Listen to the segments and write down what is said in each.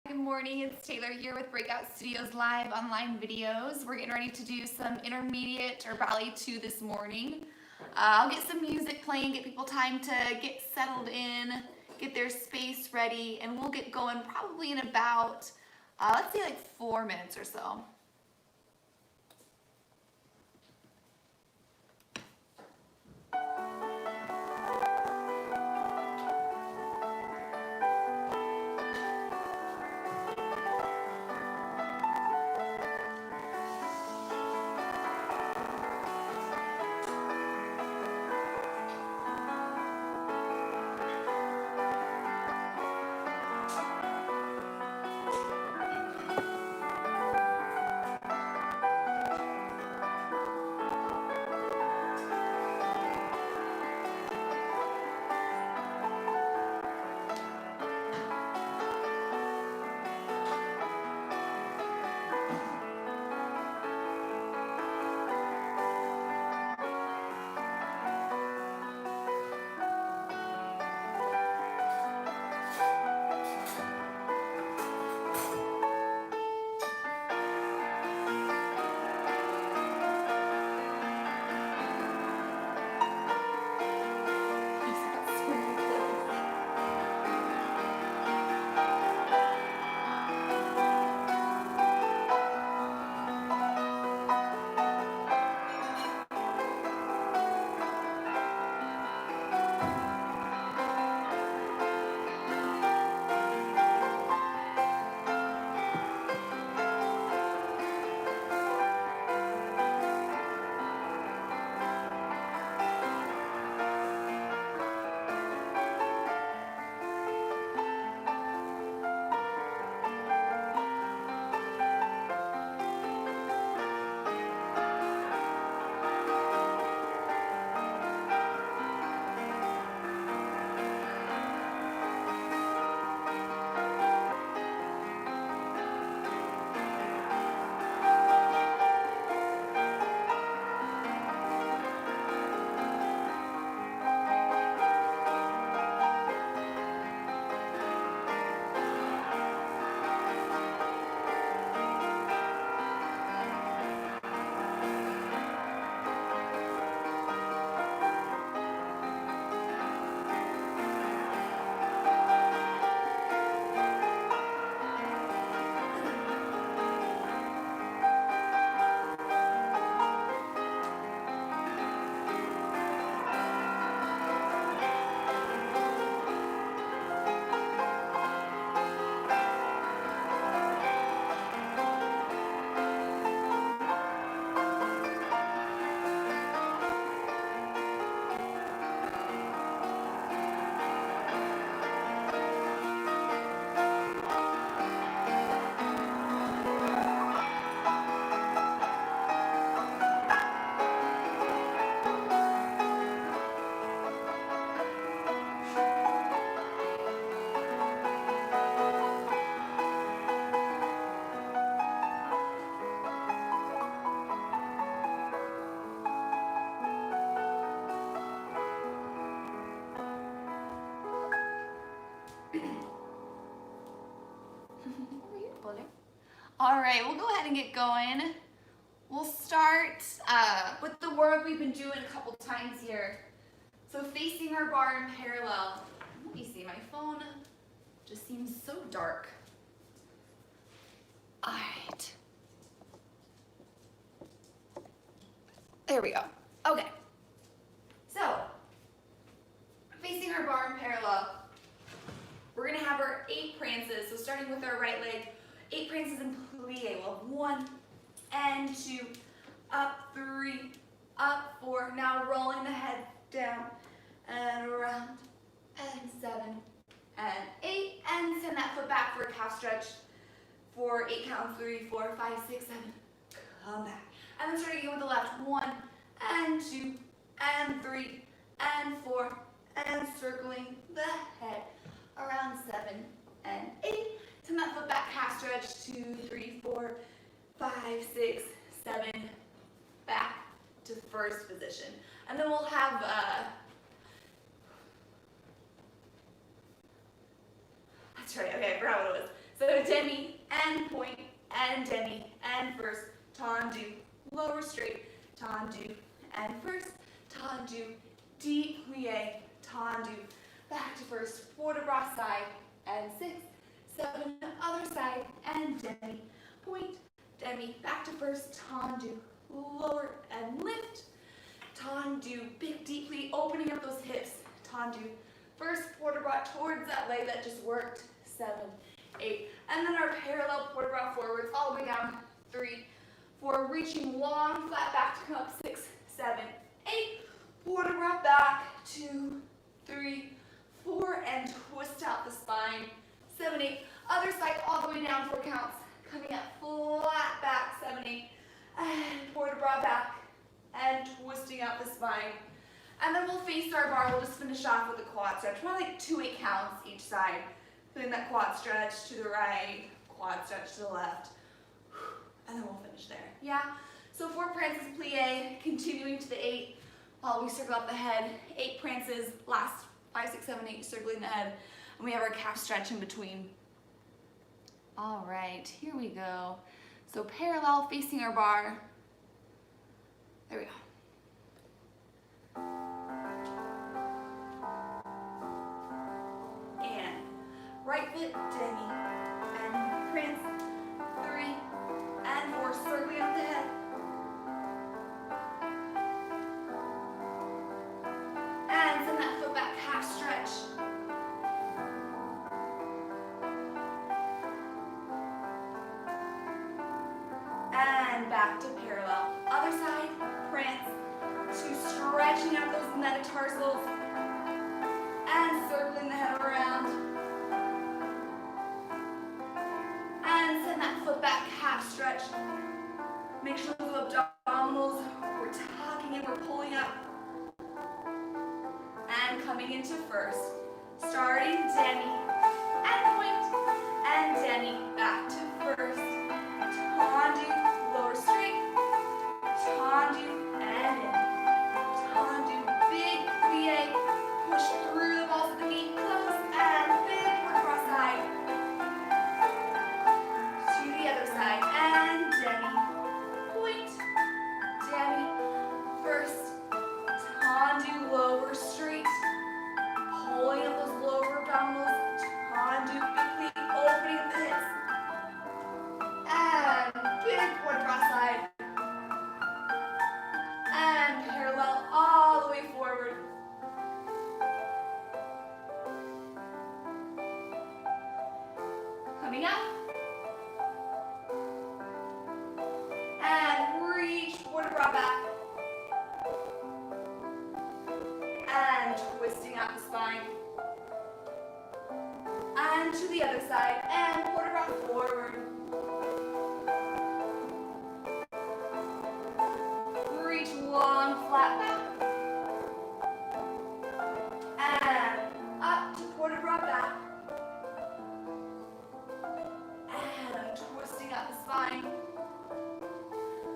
Good morning, it's Taylor here with BreakOut Studios live online videos. We're getting ready to do some intermediate or ballet 2 this morning. I'll get some music playing, get people time to get settled in, get their space ready, and we'll get going probably in about, let's say like 4 minutes or so. All right, we'll go ahead and get going. We'll start with the warm-up we've been doing a couple times here. So facing our bar in parallel. Let me see, my phone just seems so dark. All right. There we go. Okay. So, facing our bar in parallel, we're gonna have our 8 prances. So starting with our right leg, 8 prances in plie. We'll have 1 and 2, up 3, up 4. Now rolling the head down and around, and 7 and 8, and send that foot back for a calf stretch for 8 counts. 3, 4, 5, 6, 7. Come back. And then starting again with the left. 1 and 2 and 3 and 4, and circling the head around 7 and 8. Send that foot back, calf stretch, 2, 3, 4, 5, 6, 7, back to first position. And then we'll have, that's right, okay, I forgot what it was. So demi, and point, and demi, and first, tendu, lower straight, tendu, and first, tendu, deep plie, tendu, back to first, four de bras side, and 6, 7, other side, and demi, point, demi, back to first, tendu, lower, and lift, tendu, big deep plie, opening up those hips, tendu, first four de bras towards that leg that just worked, 7, 8, and then our parallel four de bras forwards all the way down, 3, 4, reaching long, flat back to come up, 6, 7, 8, four de bras back, 2, 3, 4, and twist out the spine, 7, 8, other side all the way down, 4 counts, coming up flat back, 7, 8, and four de bras back, and twisting out the spine. And then we'll face our bar, we'll just finish off with a quad stretch, probably like 2 8 counts each side. Feeling that quad stretch to the right, quad stretch to the left, and then we'll finish there. Yeah? So 4 prances plie, continuing to the 8, while we circle up the head, 8 prances, last 5, 6, 7, 8, circling the head, and we have our calf stretch in between. All right, here we go. So parallel, facing our bar. There we go. And right foot, demi, and prance, 3, and 4, circling up the head. And send that foot back, half stretch. And back to parallel. Other side, prance, 2, stretching out those metatarsals, and circling the head around. And send that foot back, half stretch. Make sure those abdominals, we're tucking and we're pulling up. And coming into first. Starting demi, and point, and demi, back to first. Tendu, lower straight, tendu, and in. Tendu, big plie, push through the balls of the feet, close, and big across side. To the other side, and demi, point, demi, first, tendu, lower straight, pulling up those lower abdominals, tendu, big plie, opening up the hips, and big four de bras side, and parallel all the way forward. Coming up, and reach four de bras back, and twisting out the spine, and to the other side, and four de bras forward. Reach long, flat back, and up to four de bras back, and I'm twisting out the spine,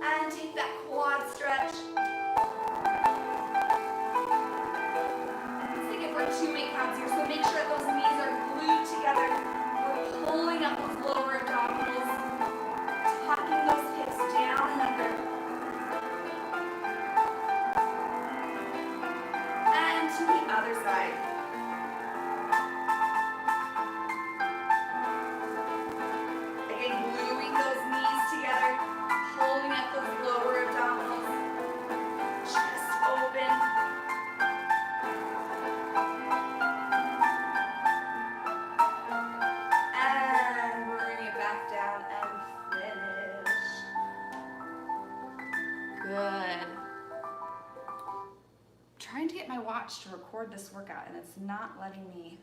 and take that quad stretch. Let's take it for 2 8 counts here, so make sure that those knees are glued together. We're pulling up those lower abdominals, tucking those hips down and under. And to the other side. Again, gluing those knees together, pulling up those lower abdominals, chest open. And bring it back down and finish. Good. Trying to get my watch to record this workout and it's not letting me.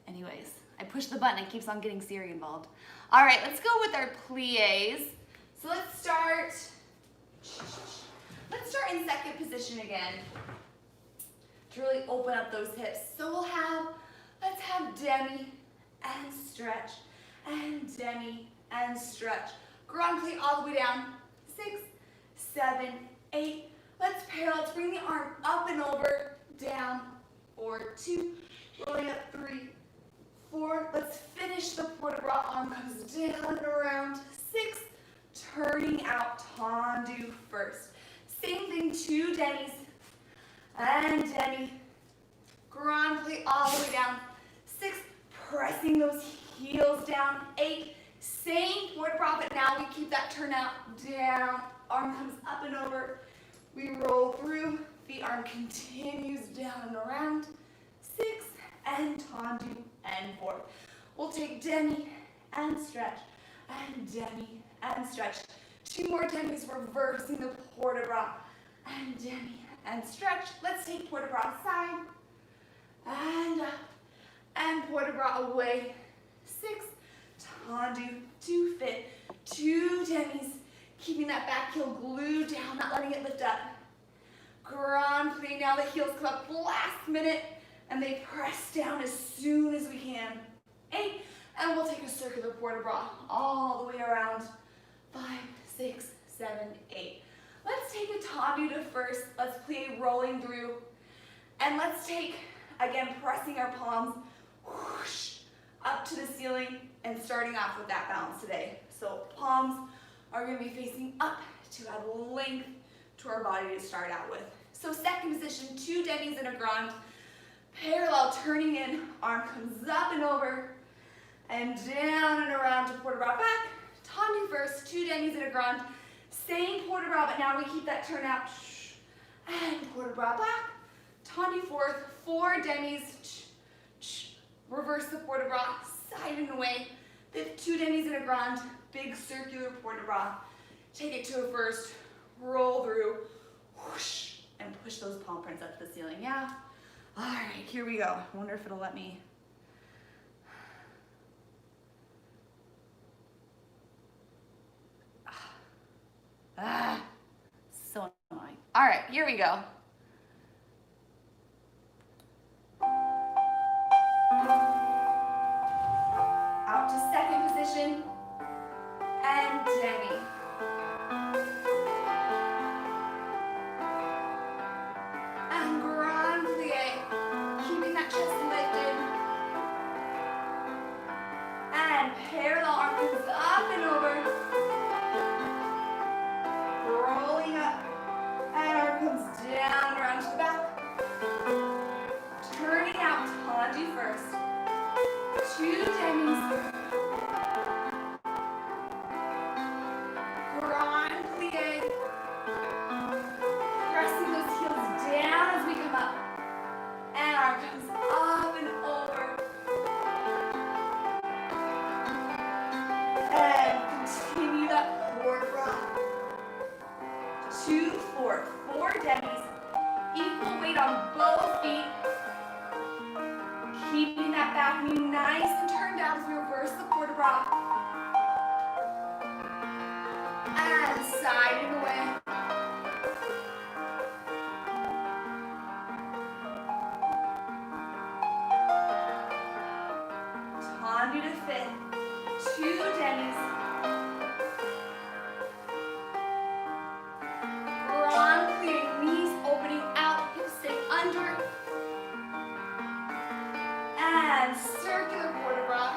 Anyways, I push the button, it keeps on getting Siri involved. All right, let's go with our plies. So let's start in second position again to really open up those hips. So let's have demi and stretch, and demi and stretch. Grand plie all the way down, 6, 7, 8. Let's parallel, let's bring the arm up and over, down, 4, 2, rolling up, 3, 4. Let's finish the port de bras. Arm comes down and around. 6. Turning out tendu first. Same thing, 2 demis. And demi. Grand plie all the way down. 6. Pressing those heels down. 8. Same port de bras, but now we keep that turnout down. Arm comes up and over. We roll through. The arm continues down and around. 6 and tendu and 4. We'll take demi and stretch and demi and stretch. 2 more demis, reversing the port de bras and demi and stretch. Let's take port de bras side and up and port de bras away. 6 tendu to fit. 2 demis, keeping that back heel glued down, not letting it lift up. Grand plie. Now the heels come up last minute and they press down as soon as we can. 8, and we'll take a circular port de bras all the way around. 5, 6, 7, 8. Let's take a tendu to first. Let's plie rolling through. And let's take, again, pressing our palms whoosh, up to the ceiling and starting off with that balance today. So palms are going to be facing up to add length to our body to start out with. So second position, 2 demis and a grand. Parallel, turning in, arm comes up and over, and down and around to port de bras back. Tendu first, 2 demis and a grand. Same port de bras, but now we keep that turn out. And port de bras back. Tendu fourth, 4 demis. Reverse the port de bras, side and away. 2 demis and a grand. Big circular port de bras. Take it to a first, roll through, whoosh, and push those palm prints up to the ceiling. Yeah? All right, here we go. I wonder if it'll let me. So annoying. All right, here we go. Out to second position and demi. And grand plie, keeping that chest lifted. And parallel arm comes up and over. Rolling up, and arm comes down around to the back. Turning out, tendu first. 2 demis. Grand plie. Pressing those heels down as we come up. And arm comes up and over. And continue that port de bras. 2, 4, 4 demis. Equal weight on both feet. Keeping that back knee nice and turned out as we reverse the port de bras. And side and away. Tendu to fit. 2 demis. Grand plie, knees opening out, hips stay under. And circular port de bras.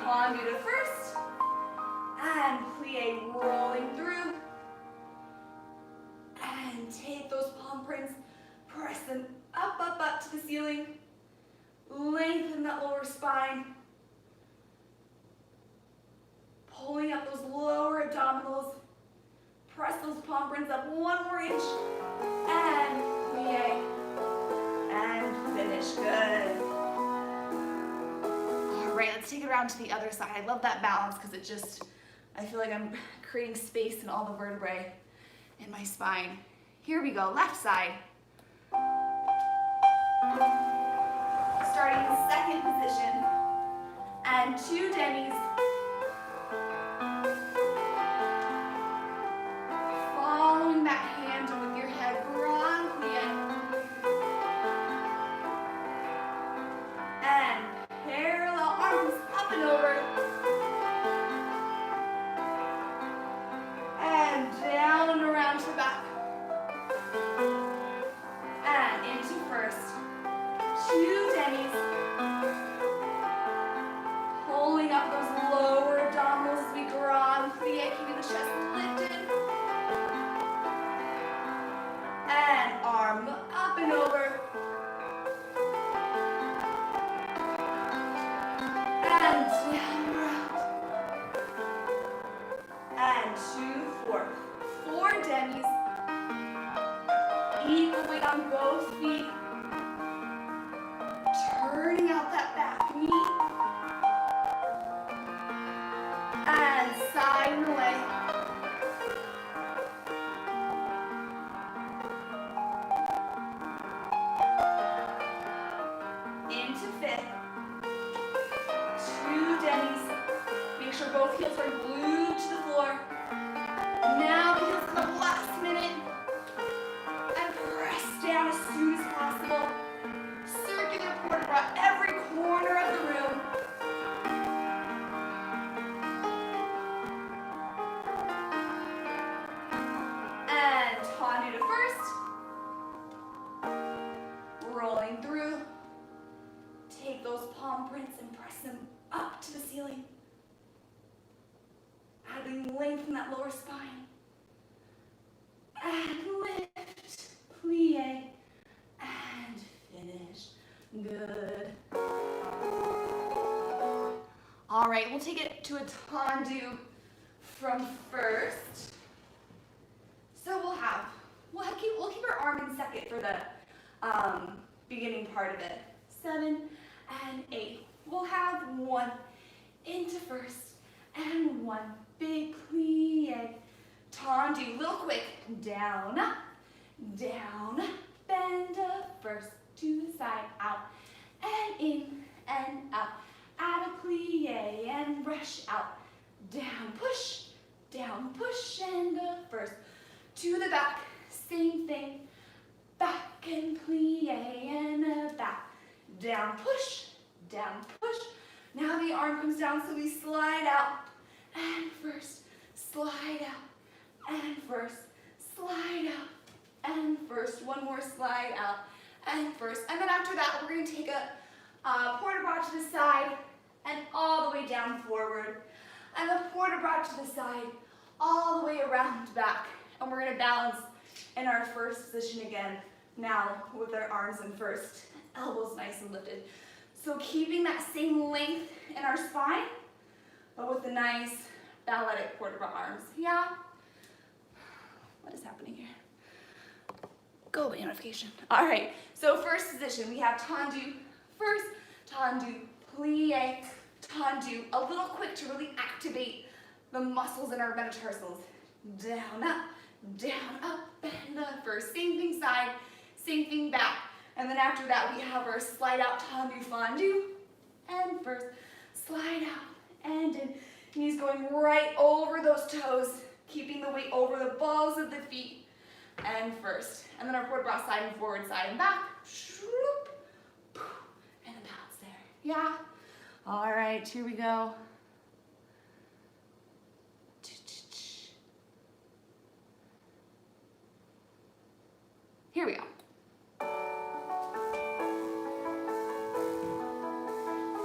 Tendu to first. And plie rolling through. And take those palm prints, press them up, up, up to the ceiling. Lengthen that lower spine. Pulling up those lower abdominals. Press those palm prints up 1 more inch. And plie. And finish. Good. All right, let's take it around to the other side. I love that balance because it just, I feel like I'm creating space in all the vertebrae in my spine. Here we go, left side. Starting in second position. And 2 demis. Following that hand with your head, grand plie. And parallel arms up and over. And down and around to the back. Keep the weight on both feet. Turning out that back knee. And side and away. Into fifth. 2 demis. Make sure both heels are glued to the floor. Now the heels come up last minute. And press down as soon as possible. Circular port bra every corner of the room. And tendu to first. Rolling through. Take those palm prints and press them up to the ceiling. Adding length in that lower spine. And lift, plie, and finish. Good. All right, we'll take it to a tendu from first. So we'll keep our arm in second for the beginning part of it. 7 and 8. We'll have 1 into first and 1 big plie. Tendu, little quick. Down, down, bend up first to the side, out, and in and out. Add a plie and brush out. Down, push, and up first to the back. Same thing. Back and plie and back. Down, push, Now the arm comes down, so we slide out and first, slide out and first, slide out and first. One more slide out and first. And then after that, we're going to take a port bras to the side and all the way down forward. And the port bras to the side, all the way around back. And we're going to balance in our first position again. Now with our arms in first, elbows nice and lifted. So keeping that same length in our spine, but with the nice balletic port bras arms. Yeah? What is happening here? Go away notification. All right, so first position, we have tendu first, tendu, plie, tendu, a little quick to really activate the muscles in our metatarsals. Down, up, bend up first. Same thing side, same thing back. And then after that, we have our slide out tendu fondu. And first, slide out and in. Knees going right over those toes, keeping the weight over the balls of the feet. And first. And then our port bras side and forward, side and back. And a bounce there. Yeah? All right, here we go. Here we go.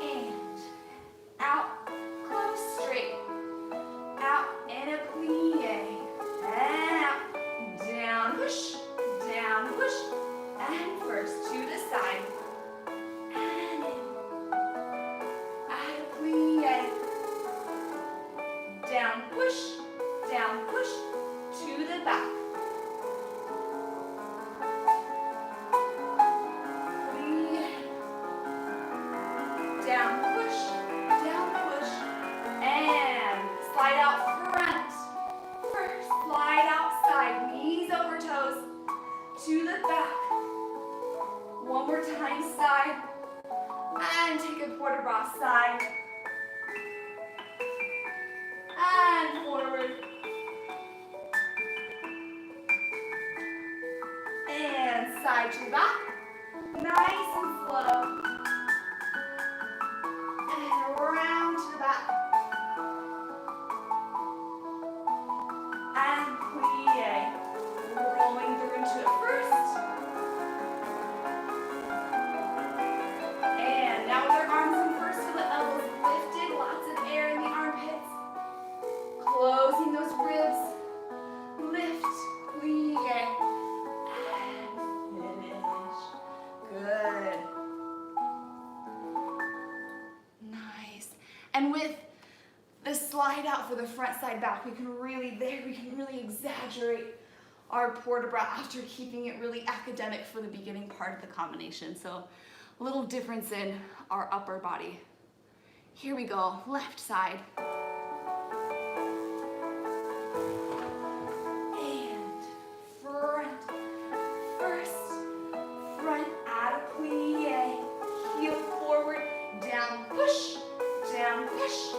And out, close, straight. Out, and a plie. And out, down, push, and first to the side. And in. Add a plie. Down, push, to the back. Down, push, and slide out front. First, slide outside, knees over toes, to the back. One more time, side, and take a port bras side, and forward, and side to back, nice and slow. Round to the back. And plie. Rolling through into it first. And now with our arms in first to the elbows lifted. Lots of air in the armpits. Closing those ribs. Lift, plie. And finish. Good. And with the slide out for the front side back, we can really exaggerate our port de bras after keeping it really academic for the beginning part of the combination. So a little difference in our upper body. Here we go, left side. And front, first, front, add a plie, heel forward, down, push, and first,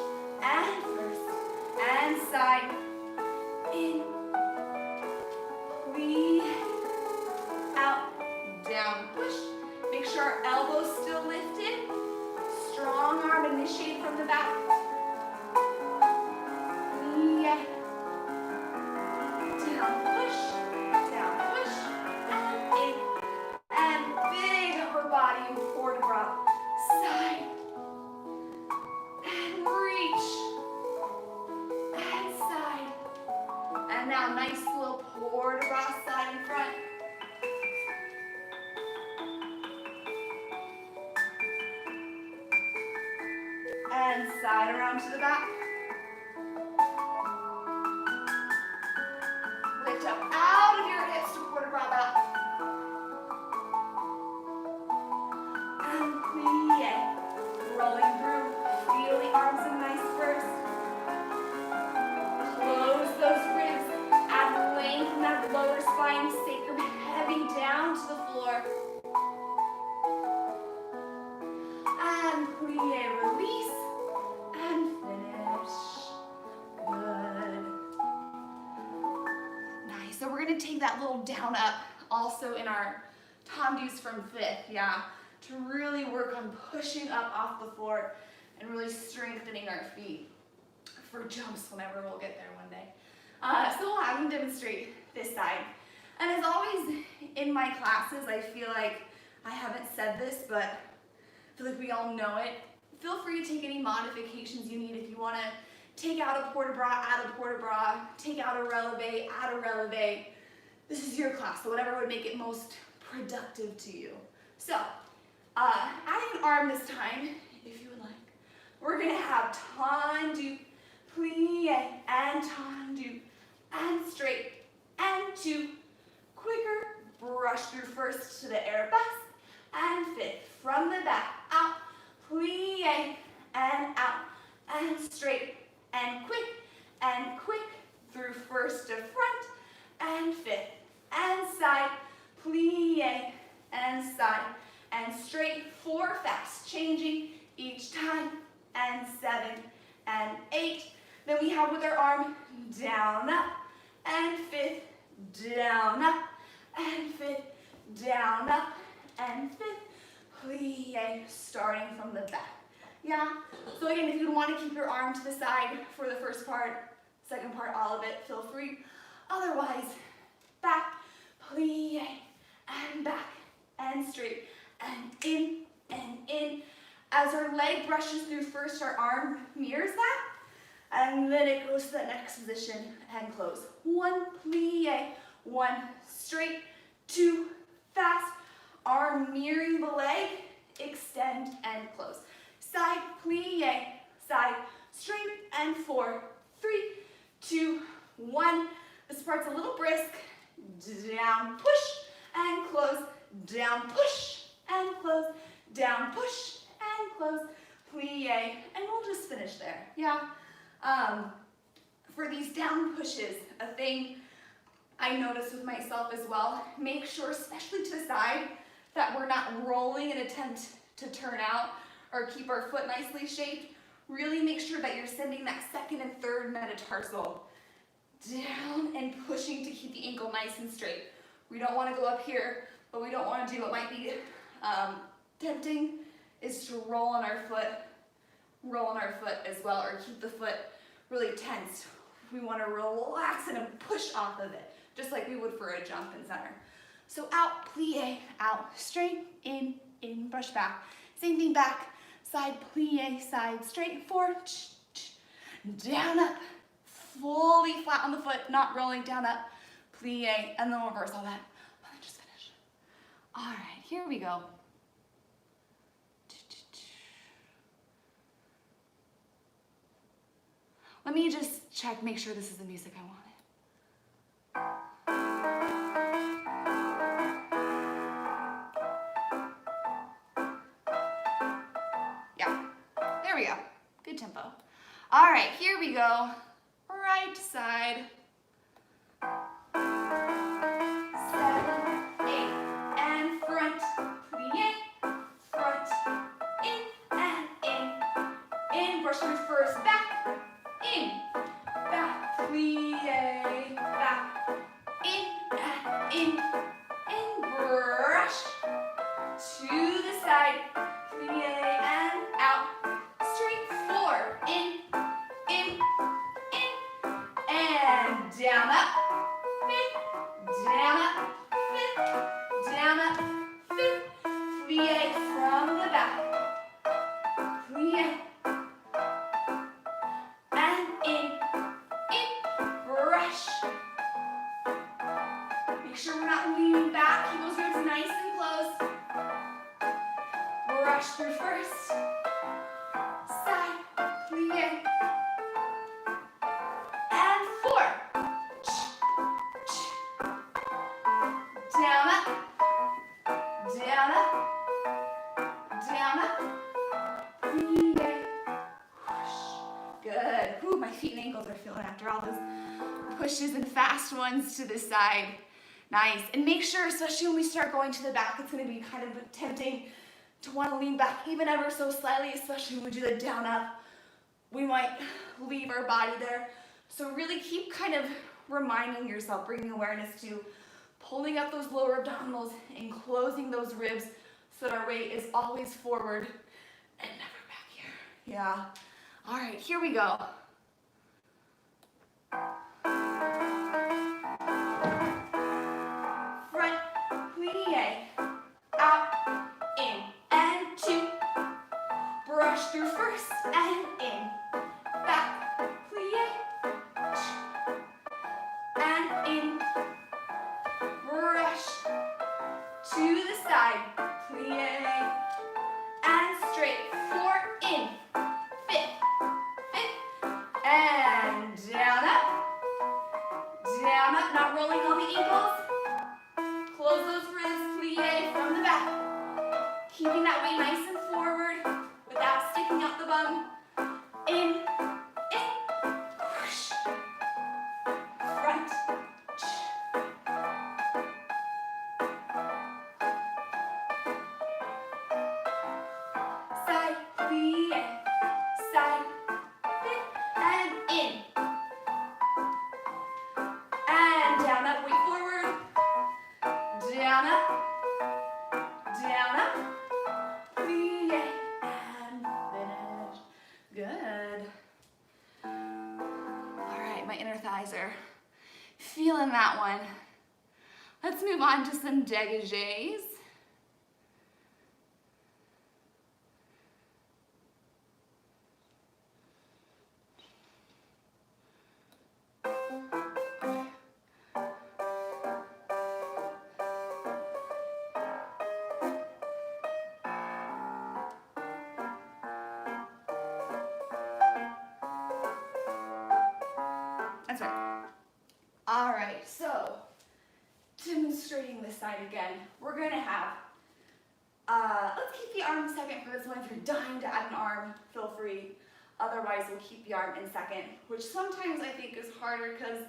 and side, in, plie, out, down, push. Make sure our elbows still lifted. Strong arm, initiate from the back. Plie, down, push, and in, and big upper body in port de bras. Side, and reach, and side. And now nice little port de bras side and front. And side around to the back. Lift up out of your hips to port de bras back. And plie. Rolling through. Feel the arms in nice first. Close those ribs. Add length in that lower spine. Sacrum heavy down to the floor. And plie, release. And finish. Good. Nice. So we're going to take that little down up also in our tendus from fifth, yeah, to really work on pushing up off the floor and really strengthening our feet for jumps whenever we'll get there one day. So I can demonstrate this side. And as always in my classes, I feel like I haven't said this, but I feel like we all know it. Feel free to take any modifications you need. If you want to take out a port de bras, add a port de bras, take out a releve, add a releve. This is your class, so whatever would make it most productive to you. So, adding an arm this time, if you would like. We're going to have tendu, plie, and tendu, and straight, and two. Quicker, brush through first to the arabesque, and fifth. From the back, out, plie, and out, and straight, and quick, through first to front, and fifth, and side, plie, and side, and straight, 4 fast, changing each time, and 7, and 8. Then we have with our arm, down, up, and fifth, down, up, and fifth, down, up, and fifth, plie, starting from the back. Yeah, so again, if you want to keep your arm to the side for the first part, second part, all of it, feel free. Otherwise, back, plie, and back, and straight, and in, and in. As our leg brushes through first, our arm mirrors that, and then it goes to the next position and close. 1, plie, 1, straight, 2, fast, arm mirroring the leg, extend and close. Side, plie, side, straight, and 4, 3, 2, 1. This part's a little brisk. Down, push, and close. Down, push, and close. Down, push, and close. Plie, and we'll just finish there. Yeah. For these down pushes, a thing I notice with myself as well, make sure, especially to the side, that we're not rolling in an attempt to turn out or keep our foot nicely shaped. Really make sure that you're sending that second and third metatarsal down and pushing to keep the ankle nice and straight. We don't want to go up here, but we don't want to do what might be tempting is to roll on our foot as well, or keep the foot really tense. We want to relax it and push off of it, just like we would for a jump in center. So out, plie, out, straight, in, brush back. Same thing back, side, plie, side, straight, 4, down, up, fully flat on the foot, not rolling, down, up, plie, and then we'll reverse all that. And then just finish. All right, here we go. Let me just check, make sure this is the music I wanted. All right, here we go. Right side. 7, 8, and front, plie, front, in, and in, brush through first, back, in, back, plie, back, in, brush, to the side, plie, and out, straight, 4, in, and down, up, 5th, down, up, 5th, down, up, 5th, plie from the back, plie, and in, brush. Make sure we're not leaning back, keep those ribs nice and close. Brush through first, side, plie, and 4. Down, up, down, up, down, up, plie, whoosh. Good. Ooh, my feet and ankles are feeling after all those pushes and fast ones to the side. Nice. And make sure, especially when we start going to the back, it's going to be kind of tempting to want to lean back even ever so slightly, especially when we do the down up. We might leave our body there. So really keep kind of reminding yourself, bringing awareness to pulling up those lower abdominals and closing those ribs so that our weight is always forward and never back here. Yeah. All right, here we go. Front, plie, out, in, and 2. Brush through first, and in, back, plie, and in, brush, to the side, plie, and straight, 4, in, 5th, and down, up, not rolling on the ankles. Close those ribs, plie from the back. Keeping that weight nice and forward without sticking out the bum. In, whoosh. Front, side, plie, side, and in. And down, up, weight forward. Down, up, plie, and finish. Good. All right, my inner thighs are feeling that one. Let's move on to some dégagés. That's right. All right, so demonstrating this side again. We're gonna have, let's keep the arm second for this one. If you're dying to add an arm, feel free. Otherwise, we'll keep the arm in second, which sometimes I think is harder because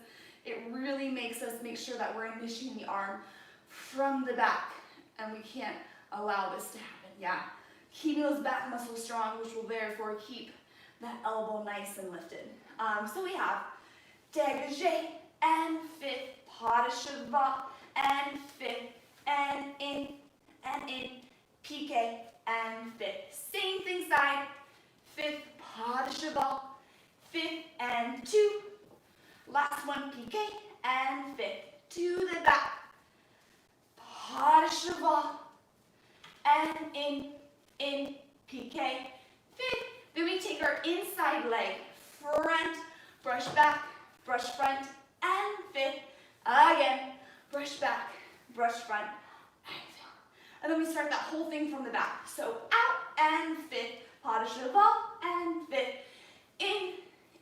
it really makes us make sure that we're initiating the arm from the back, and we can't allow this to happen. Yeah, keeping those back muscles strong, which will therefore keep that elbow nice and lifted. So we have dégagé and 5th, pas de cheval and 5th, and in, piqué and 5th. Same thing side, 5th, pas de cheval, 5th and 2. Last one, piqué and 5th. To the back, pas de cheval, and in, piqué, 5th. Then we take our inside leg, front, brush back, brush front, and 5th. Again, brush back, brush front, and then we start that whole thing from the back. So out and 5th, pas de cheval and 5th.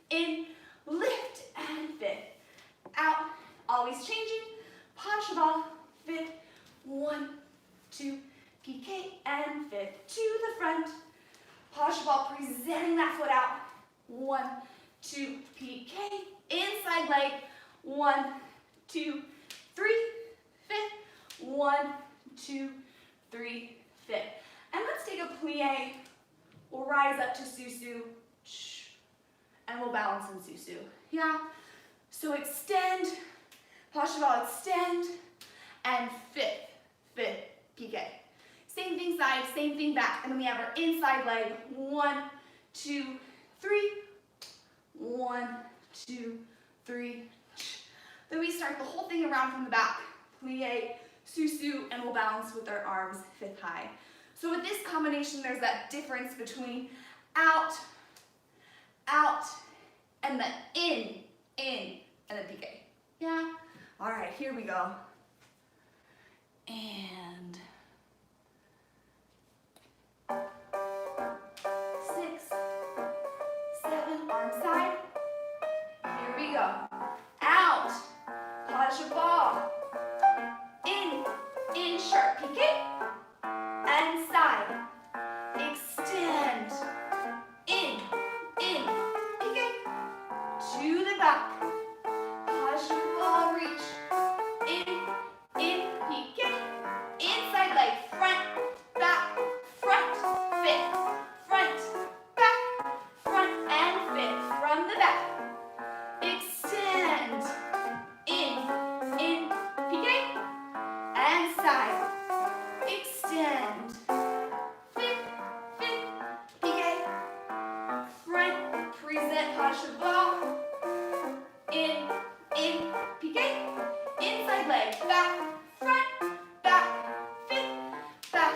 In, lift and 5th. Out, always changing, pas de cheval, 5th, 1, 2, piqué and 5th. To the front, pas de cheval, presenting that foot out, 1, 2, PK, inside leg, 1, 2, 3, fifth, 1, 2, 3, fifth. And let's take a plie. We'll rise up to susu, and we'll balance in susu. Yeah? So extend, pas cheval, extend, and fifth, PK. Same thing side, same thing back, and then we have our inside leg, 1, 2, 3, 1, 2, 3. Then we start the whole thing around from the back, plie, susu, and we'll balance with our arms fifth high. So with this combination, there's that difference between out, and then in, and then PK. Yeah? All right, here we go. And 6, 7, arm side. Here we go. Out, pas cheval. In, sharp PK. And side. Extend. In, PK. To the back. Pas cheval, reach. In, PK. Inside leg, front, back, fifth. Front, back, and fifth. From the back. Extend. In, PK. And side. Extend. Fifth, PK. Front, present, pas cheval. In, PK. Inside leg, back, front, fifth, back,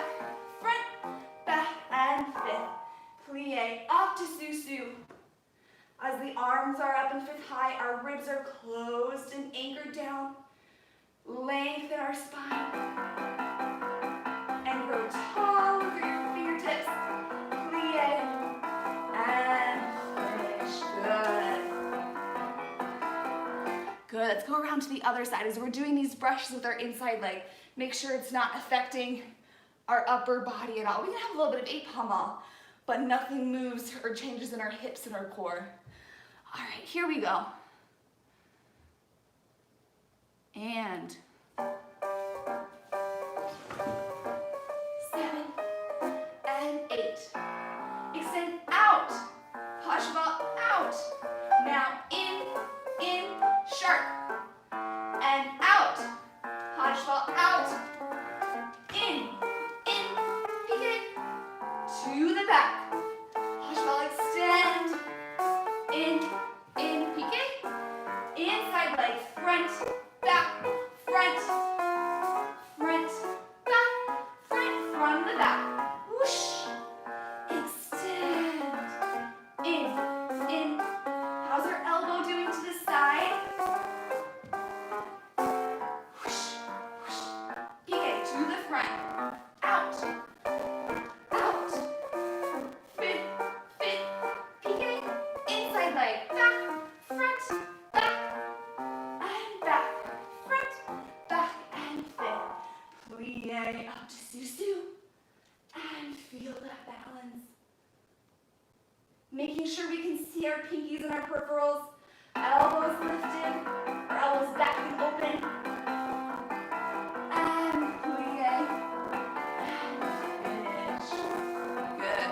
front, back, and fifth. Plie, up to susu. As the arms are up in fifth high, our ribs are closed and anchored down. Lengthen our spine. And grow tall over your fingertips. Plie. And finish. Good. Good. Let's go around to the other side. As we're doing these brushes with our inside leg, make sure it's not affecting our upper body at all. We can have a little bit of a pommel, but nothing moves or changes in our hips and our core. All right, here we go. And 7 and 8. Extend out. Pas cheval out. Now in, sharp. And out. Pas cheval out. In, PK. To the back. Pas cheval extend. In, PK. Inside leg, front, back, front, back, front, from the back. Whoosh. Extend. In. How's our elbow doing to the side? Whoosh, PK to the front. Out. Fifth, PK. Inside leg, back, front, back, and back, front, back, and fifth. Plie up to susu, and feel that balance. Making sure we can see our pinkies and our peripherals, elbows lifted, our elbows back and open, and plie, and finish. Good.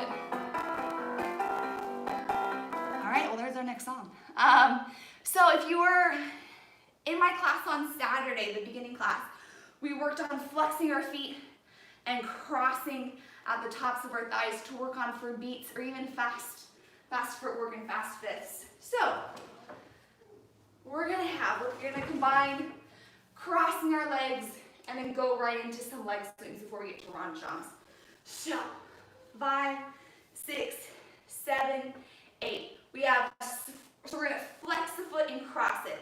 All right, well, there's our next song. So if you were in my class on Saturday, the beginning class, we worked on flexing our feet and crossing at the tops of our thighs to work on for beats or even fast footwork and fast fifths. So we're gonna combine crossing our legs and then go right into some leg swings before we get to run jumps. So 5, 6, 7, 8. So we're gonna flex the foot and cross it.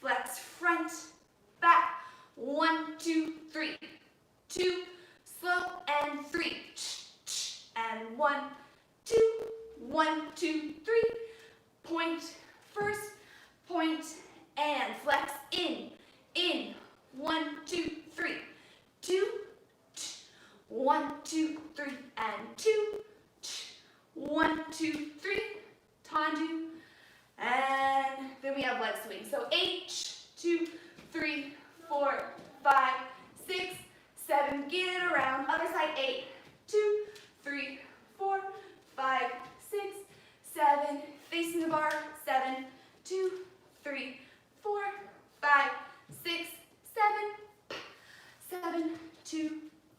Flex front, back. 1, 2, 3. 2, slow, and 3. And 1, 2, 1, 2, 3. Point first, point, and flex in. 1, 2, 3. 2, 1, 2, 3, and 2. 1, 2, 3. Tendu, And then we have leg swing. So 8, 2, 3, 4, 5, 6, 7. Get it around. Other side. 8, 2, 3, 4, 5, 6, 7. Facing the bar. 7, 2, 3, 4, 5, 6, 7. 7, 2,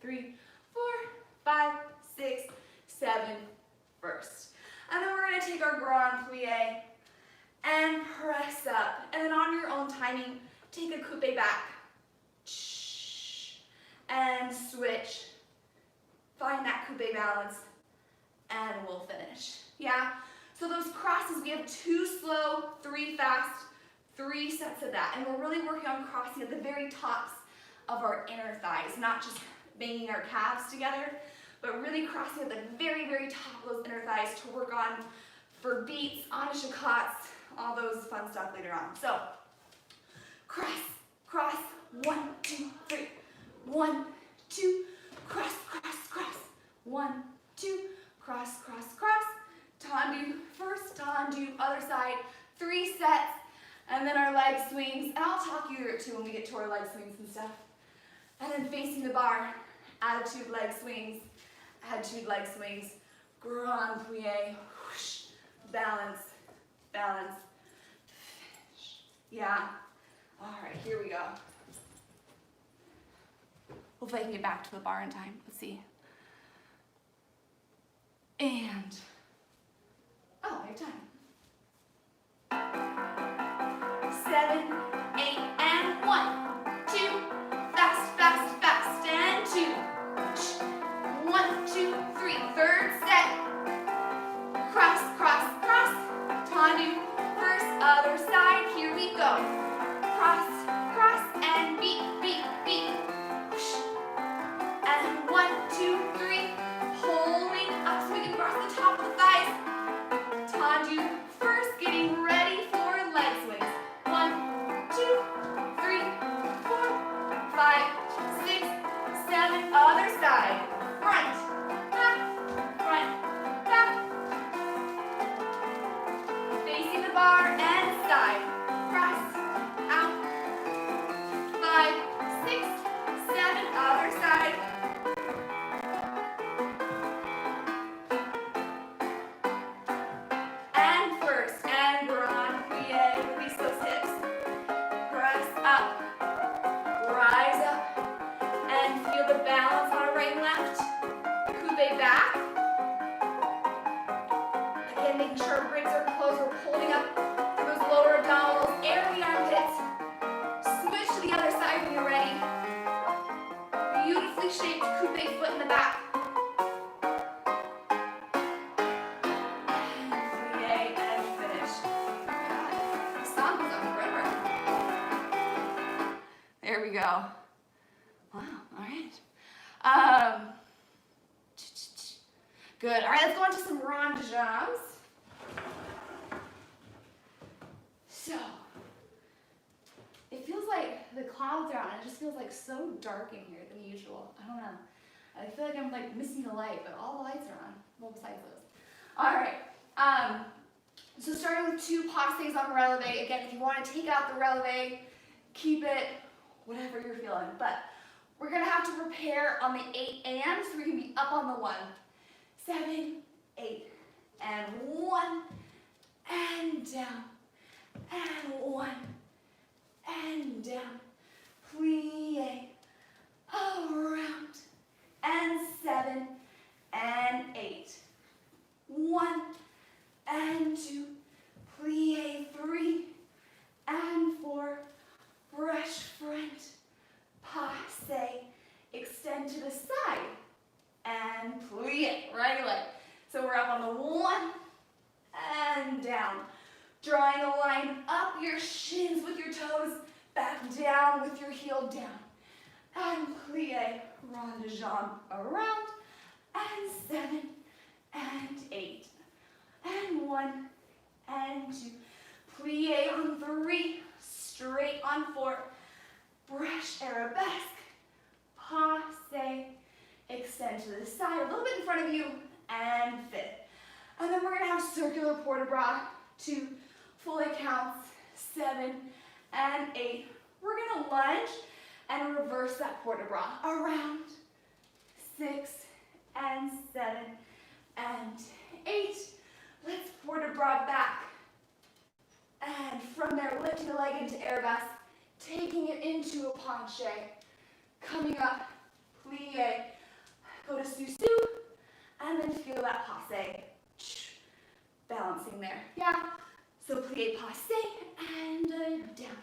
3, 4, 5, 6, 7. First. And then we're going to take our grand plie and press up. And then on your own timing, take a coupe back. And switch. Find that coupe balance. And we'll finish. Yeah? So those crosses, we have 2 slow, 3 fast, 3 sets of that. And we're really working on crossing at the very tops of our inner thighs, not just banging our calves together, but really crossing at the very, very top of those inner thighs to work on for beats, anishakats, all those fun stuff later on. So, cross, cross, 1, 2, 3, 1, 2, cross, cross, cross, 1, 2, cross, cross, cross, tendu first, tendu other side, 3 sets, and then our leg swings, and I'll talk you through it too when we get to our leg swings and stuff. And then facing the bar, attitude leg swings, grand plie, whoosh, balance, balance, finish. Yeah. All right, here we go. Hopefully I can get back to the bar in time. Let's see. And, oh, I have time. 7, 8, and 1, 2, fast, fast, fast, and 2. 1, 2, 3, third set. Cross, cross, cross, tendu, first, other side, here we go. Cross, cross, and beat, beat, beat. And 1, 2, 3, holding up so we can cross the top of the thighs. Tendu first, getting ready for leg swings. 1, 2, 3, 4, 5, 6, 7, other side. Front, back, front, back. Facing the bar and side. Cross, out. 5, 6, 7, other side. And first, and grand plie, release those hips. Press up, rise up, and feel the balance on our right and left. Coupe back. Again, making sure our ribs are closed. We're holding up those lower abdominals, air in the armpits. Switch to the other side when you're ready. Beautifully shaped coupe foot in the back. And plie and finish. God, this song goes on forever. There we go. Wow, all right. Good. All right, let's go on to some rond de jambes. So, it feels like the clouds are on. It just feels like so dark in here than usual. I don't know. I feel like I'm like missing the light, but all the lights are on. Well, besides those. All right. So starting with 2 passes on releve. Again, if you want to take out the releve, keep it whatever you're feeling. But we're gonna have to prepare on the 8 and, so we can be up on the 1. 7, 8, and 1, and down, and 1, and down, plie, around, and 7, and 8, 1, and 2, plie, 3, and 4, brush front, passe, extend to the side, and plie, right leg. So we're up on the 1 and down. Drawing a line up your shins with your toes, back down with your heel down. And plie, rond de jambe around, and 7, and 8, and 1, and 2. Plie on 3, straight on 4. Brush arabesque, passe, extend to the side, a little bit in front of you, and fit. And then we're gonna have circular port de bras, 2, full 8 counts, 7 and 8. We're gonna lunge and reverse that port de bras around, 6 and 7 and 8. Let's port de bras back. And from there, lifting the leg into arabesque, taking it into a penché, coming up, plie, go to sous-sus, and then feel that passe, balancing there, yeah? So plie, passe, and down,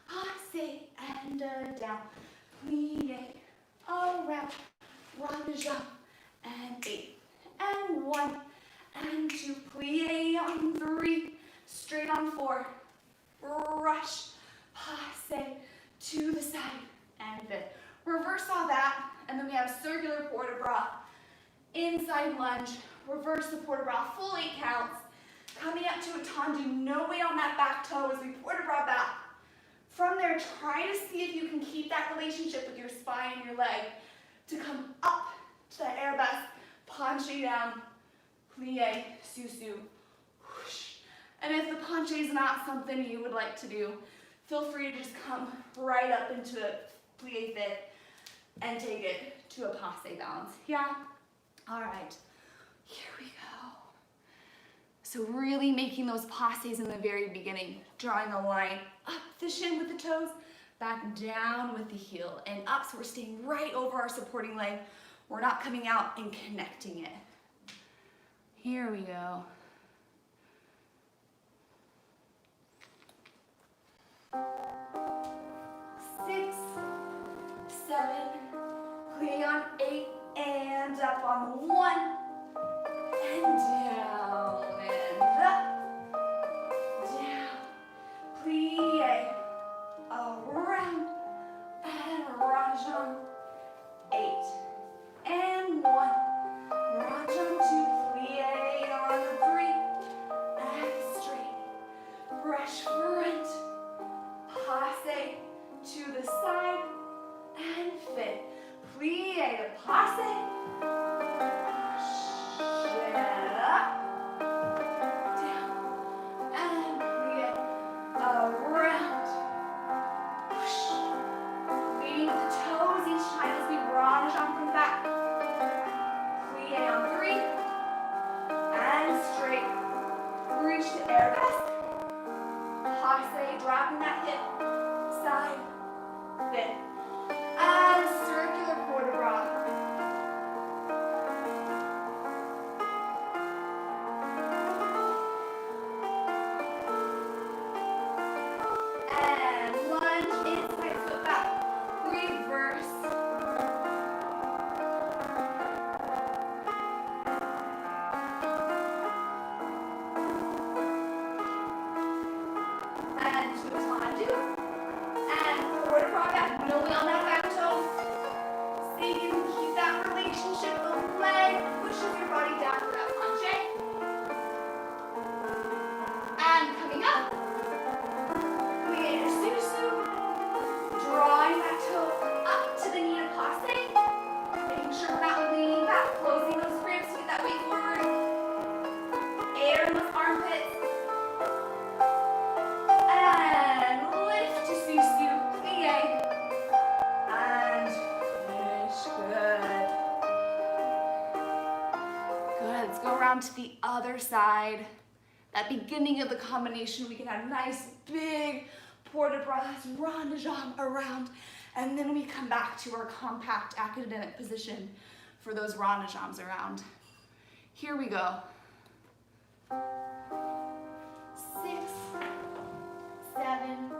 passe, and down, plie, around, rond de jambe, and 8, and 1, and 2, plie on 3, straight on 4, brush, passe, to the side, and fit. Reverse all that, and then we have circular port de bras, inside lunge, reverse the port de bras, full 8 counts, coming up to a tendu, no weight on that back toe as we port de bras back. From there, try to see if you can keep that relationship with your spine and your leg to come up to that arabesque, penché down, plie, sous-sus, whoosh. And if the penché is not something you would like to do, feel free to just come right up into a plie fit and take it to a passe balance. Yeah? All right, here we go. So really making those passes in the very beginning, drawing a line up the shin with the toes, back down with the heel, and up, so we're staying right over our supporting leg. We're not coming out and connecting it. Here we go. Six, 7, plie on 8, and up on 1, and down, and up, down, plie, around, and rond de jambe, 8, and 1, rond de jambe 2, plie on 3, and straight, brush front, passe, to the side, and fit. Plie to passe, shin up, down, and plie, around, leading with the toes each time as we rond de jambe from back. Plie on 3, and straight, reach to arabesque, passe, dropping that hip, side, fit, and circular port de bras. And lunge, inside foot back, reverse. And to a tendu. And port de bras back, no weight on that back toe. See if you can keep that relationship. The leg pushes your body down for that penché. And coming up, plie to sous-sus, drawing that toe up to the knee to passe, making sure we're not leaning back, closing those ribs to get that weight forward. Air in those armpits. And lift to sous-sus, plie, and finish. Good. Good. Let's go around to the other side. That beginning of the combination, we can have nice big port de bras, rond de jambe around, and then we come back to our compact academic position for those rond de jambes around. Here we go. 6, 7,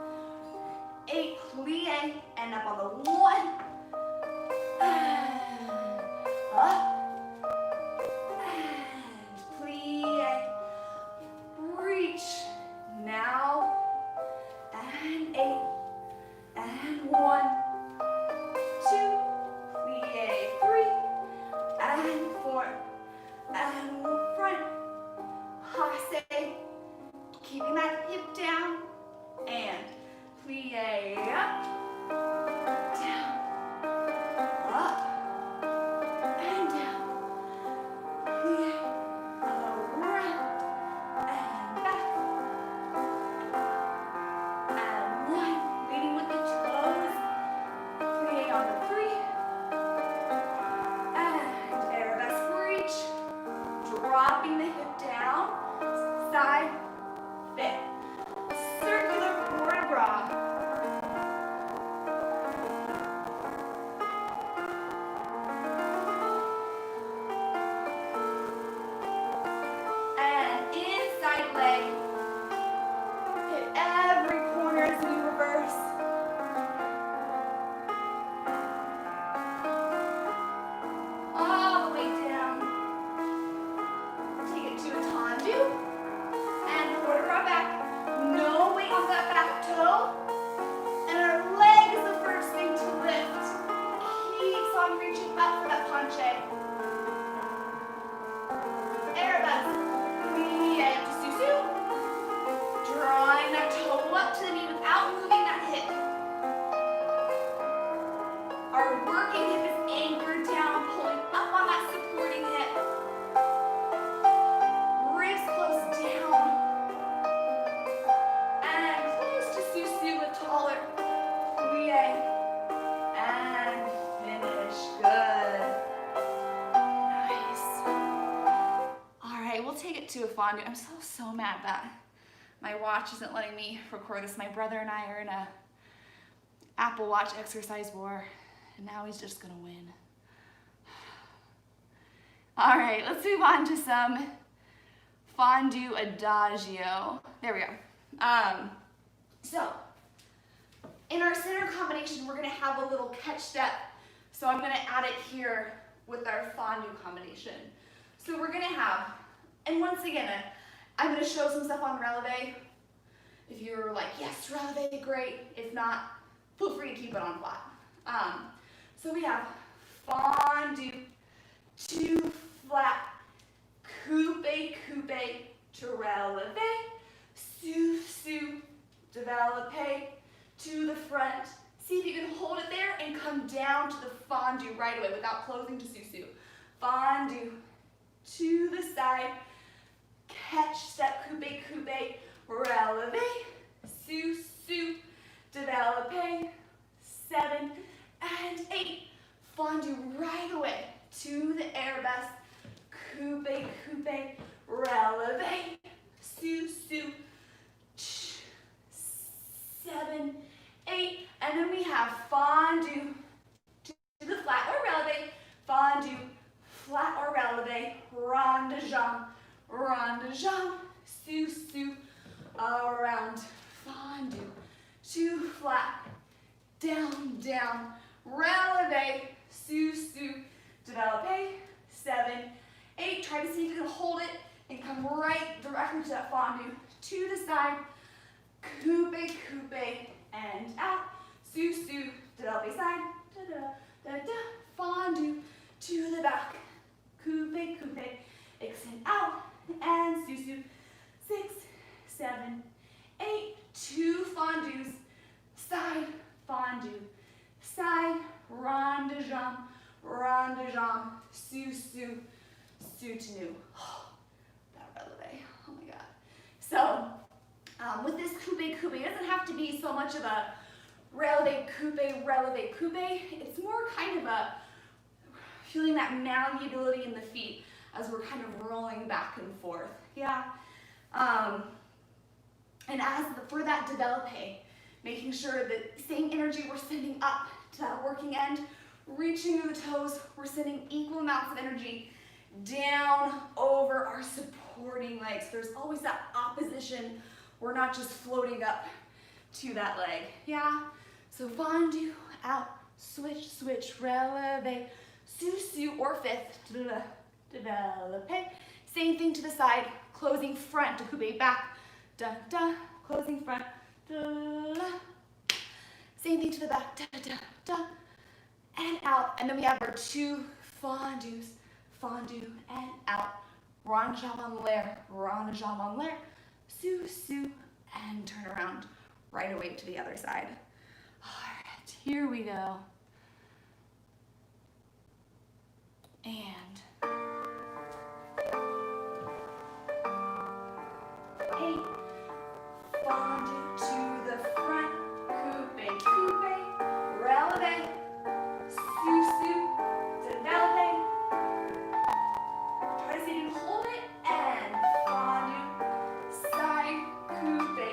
8, plie, and up on the 1, and up, and plie, reach, now, and 8, and 1, 2, plie, 3, and 4, and front, passe, keeping that hip down, and plie up, down, up for that penché. Arabesque, plie up to sous-sus. Drawing that toe up to the knee without moving that hip. Our working hip is anchored down, pulling up on that supporting hip. Ribs close down. And close to sous-sus with taller. Plie. And finish. Good. Nice. All right, we'll take it to a fondue. I'm so mad that my watch isn't letting me record this. My brother and I are in a Apple Watch exercise war, and now he's just gonna win. All right, let's move on to some fondue adagio. There we go. So, in our center combination, we're gonna have a little catch step. So I'm gonna add it here with our fondue combination. So we're gonna have, and once again, I'm gonna show some stuff on releve. If you're like, yes, releve, great. If not, feel free to keep it on flat. So we have fondue, 2 flat, coupe, to releve, sous-sus, developpe, to the front. See if you can hold it there and come down to the fondue right away without closing to sous-sus. Fondue, to the side, catch, step, coupe, releve, sous-sus, developpe, 7 and 8. Fondue right away to the arabesque, coupe, releve, sous-sus, 7, 8. And then we have fondue to the flat or releve, fondue, flat or releve, rond de jambe, sous-sus, around, fondue, 2 flat, down, releve, sous-sus, developpe, 7, 8. Try to see if you can hold it and come right directly to that fondue, to the side, coupe, and out, sous-sus, developpe side, fondue, to the back, coupe, extend out, and sous-sus, 6, 7, 8, 2 fondues, side, fondue, side, rond de jambe, sous-sus, soutenu. That releve, oh my God. So, with this coupe, it doesn't have to be so much of a releve, coupe. It's more kind of a feeling that malleability in the feet as we're kind of rolling back and forth, yeah? And for that developpe, making sure that same energy we're sending up to that working end, reaching through the toes, we're sending equal amounts of energy down over our supporting legs. There's always that opposition. We're not just floating up to that leg, yeah? So fondue, out, switch, releve, sous-sus or fifth, developpe. Same thing to the side, closing front to coupe back, closing front, same thing to the back, and out. And then we have our 2 fondues, fondue and out, rond de jambe en l'air, sous-sus, and turn around right away to the other side. All right, here we go. And 8, fondue to the front, coupe, releve, sous-sus, developpe. Try to see if you can hold it, and fondue, side, coupe,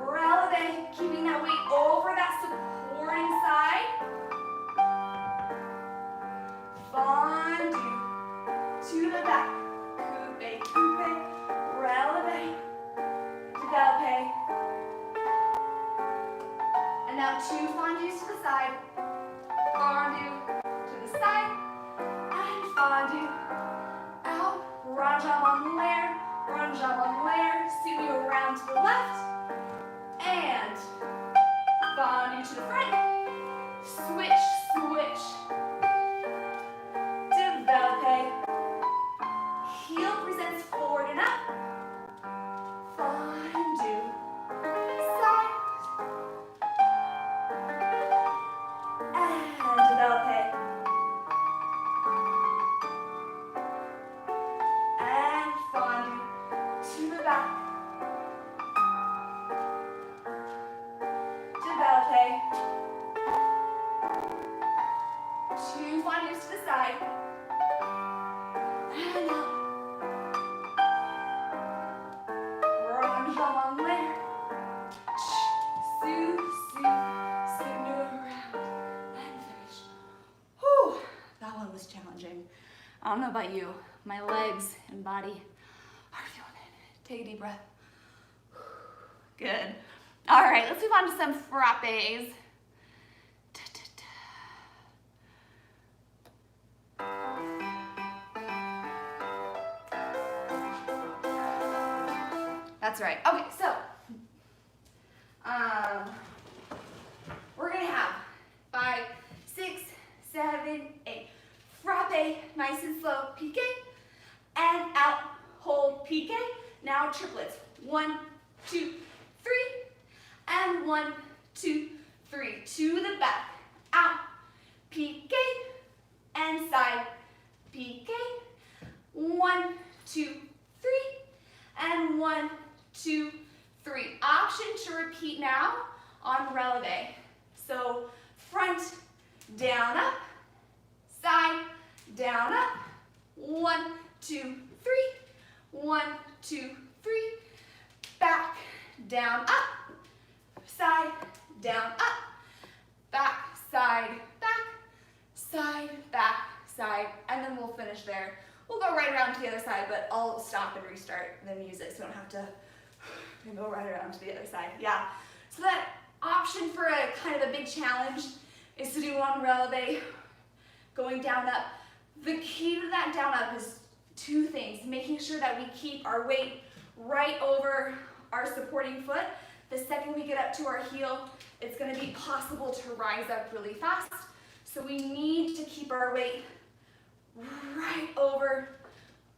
releve, keeping that weight over that supporting side. Fondue to the back, coupe, releve, developpe. And now 2 fondues to the side, fondue to the side, and fondue out, rond de jambe en l'air, scoot you around to the left, and fondue to the front, switch, I don't know about you, my legs and body are feeling it. Take a deep breath. Good. All right, let's move on to some frappes. That's right. Okay, so we're gonna have 5, 6, 7, 8. Frappe, nice and slow, piqué, and out, hold, piqué. Now triplets. 1, 2, 3, and 1, 2, 3. To the back, out, piqué, and side, piqué. 1, 2, 3, and 1, 2, 3. Option to repeat now on releve. So front, down, up, side, down, up. 1, 2, 3. 1, 2, 3. Back, down, up. Side, down, up. Back, side, back, side, and then we'll finish there. We'll go right around to the other side, but I'll stop and restart the music so we don't have to go right around to the other side. Yeah. So that option for a kind of a big challenge is to do on releve, going down, up. The key to that down, up is 2 things. Making sure that we keep our weight right over our supporting foot. The second we get up to our heel, it's going to be possible to rise up really fast. So we need to keep our weight right over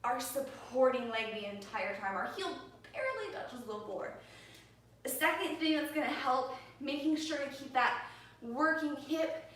our supporting leg the entire time. Our heel barely touches the floor. The second thing that's going to help, making sure to keep that working hip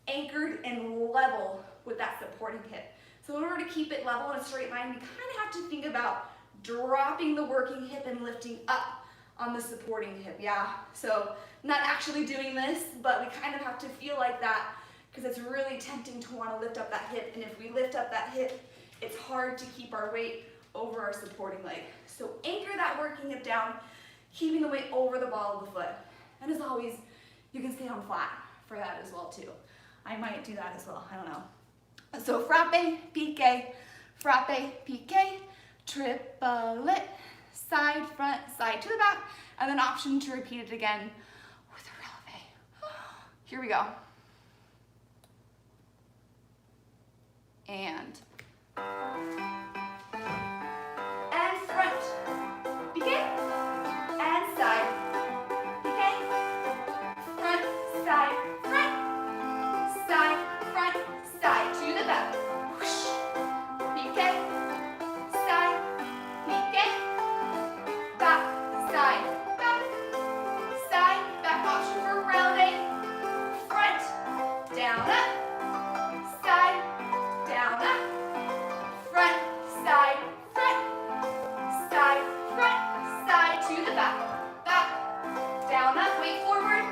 anchored and level with that supporting hip. So in order to keep it level in a straight line, we kind of have to think about dropping the working hip and lifting up on the supporting hip, yeah? So not actually doing this, but we kind of have to feel like that because it's really tempting to want to lift up that hip, and if we lift up that hip, it's hard to keep our weight over our supporting leg. So anchor that working hip down, keeping the weight over the ball of the foot. And as always, you can stay on flat for that as well too. I might do that as well, I don't know. So frappe, piqué, triplet, side, front, side to the back, and then option to repeat it again with a releve. Here we go. And front, piqué, and side, piqué, front, side, to the back, whoosh, piqué, side, piqué, back, side, back option for releve, front, down, up, side, down, up, front, side, to the back, down, up, weight forward,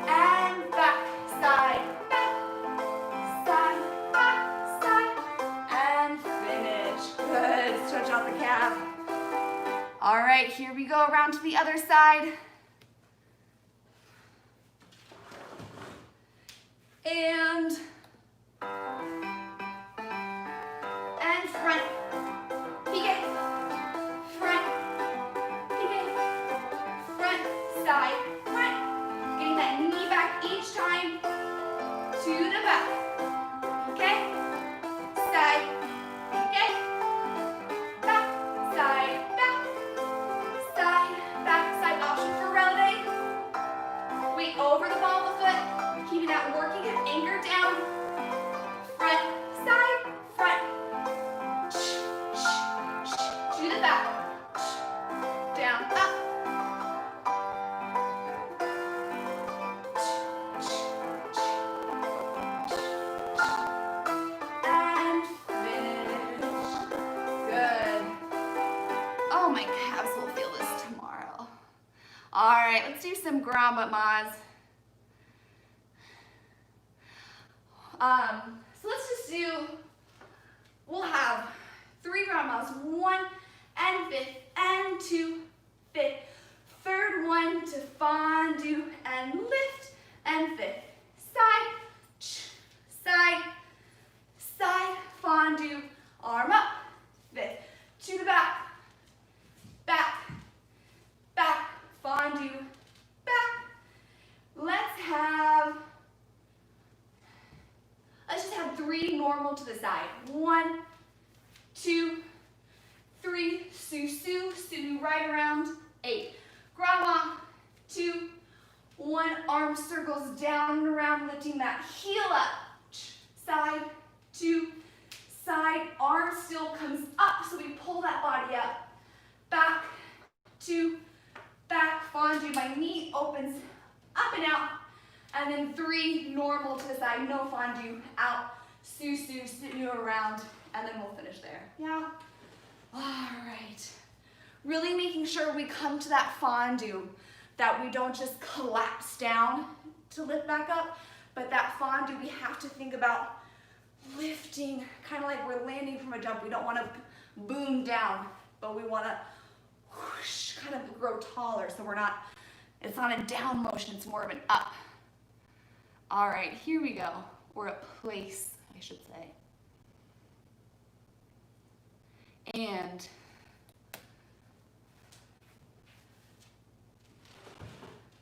and back, side, and finish. Good, stretch out the calf. All right, here we go around to the other side. And front, piqué, front, side, getting that knee back each time to the back, okay, side, piqué, back, side option for releve, weight over the ball of the foot, keeping that working hip anchored down, front, side, to the back, down, up, and finish. Good. Oh, my calves will feel this tomorrow. All right, let's do some ground but mas. So let's just do, we'll have 3 ground mas, 1 and 5th and 2, 5th, 3rd one to fondue and lift and 5th, side, 3 normal to the side. 1, 2, 3, su, right around, 8. Grandma, 2, 1, arm circles down and around, lifting that heel up. Side, 2, side, arm still comes up, so we pull that body up. Back, 2, back, fondue, my knee opens up and out. And then 3, normal to the side, no fondue, out, su, around, and then we'll finish there. Yeah? All right. Really making sure we come to that fondue, that we don't just collapse down to lift back up, but that fondue, we have to think about lifting, kind of like we're landing from a jump. We don't want to boom down, but we want to whoosh, kind of grow taller, so it's not a down motion, it's more of an up. All right, here we go, or a place, I should say. And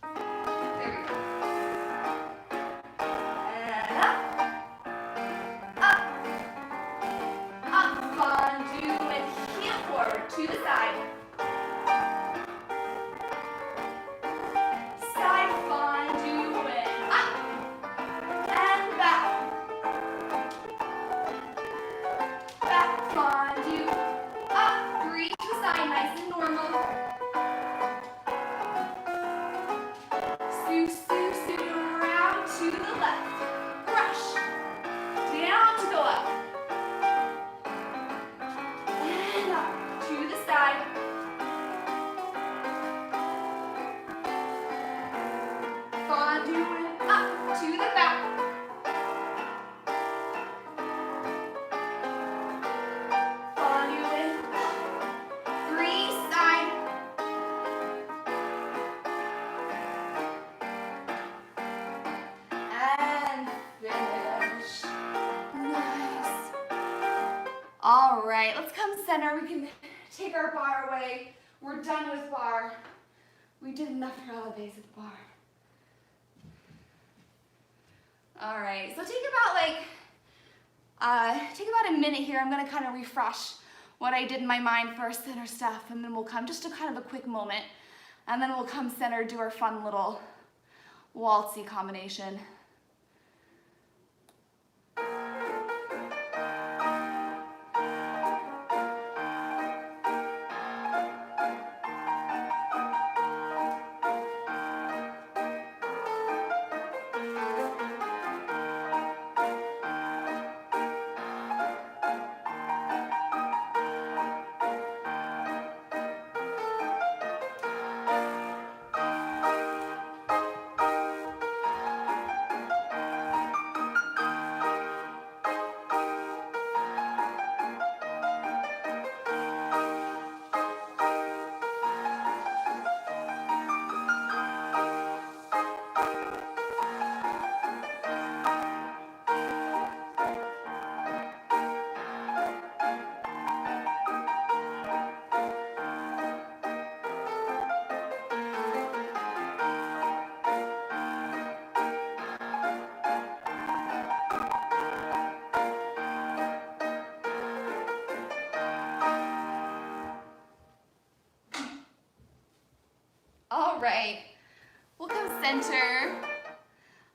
there we go. And up, fondue, and heel forward to the side. All right, let's come center. We can take our bar away. We're done with bar. We did enough relevés with bar. All right, so take about a minute here. I'm gonna kind of refresh what I did in my mind for our center stuff, and then we'll come just to kind of a quick moment, and then we'll come center, do our fun little waltzy combination. All right, we'll come center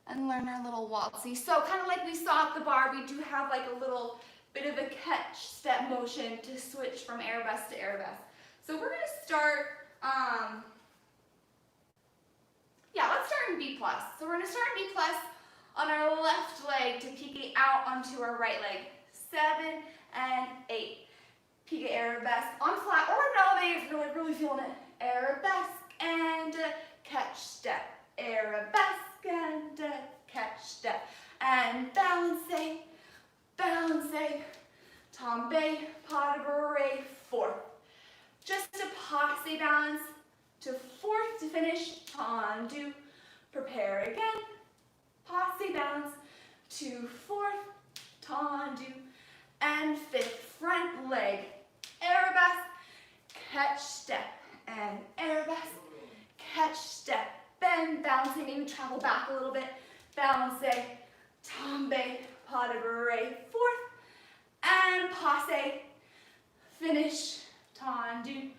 and learn our little waltzy. So kind of like we saw at the bar, we do have like a little bit of a catch step motion to switch from arabesque to arabesque. So we're gonna start, let's start in B+. So we're gonna start in B+ on our left leg to pique out onto our right leg. 7 and 8. Pique arabesque on flat or an elevate if you're like really feeling it. Arabesque and catch step. Arabesque and catch step. And balance, tombe, pas de bourrée, fourth. Just a passe balance to fourth to finish, tendu, prepare again, passe balance to fourth, tendu, and fifth, front leg, arabesque, catch step, and arabesque, catch step, bend, balancing, maybe travel back a little bit, balance, tombe, pas pas de bourrée, fourth, and passe, finish, tendu,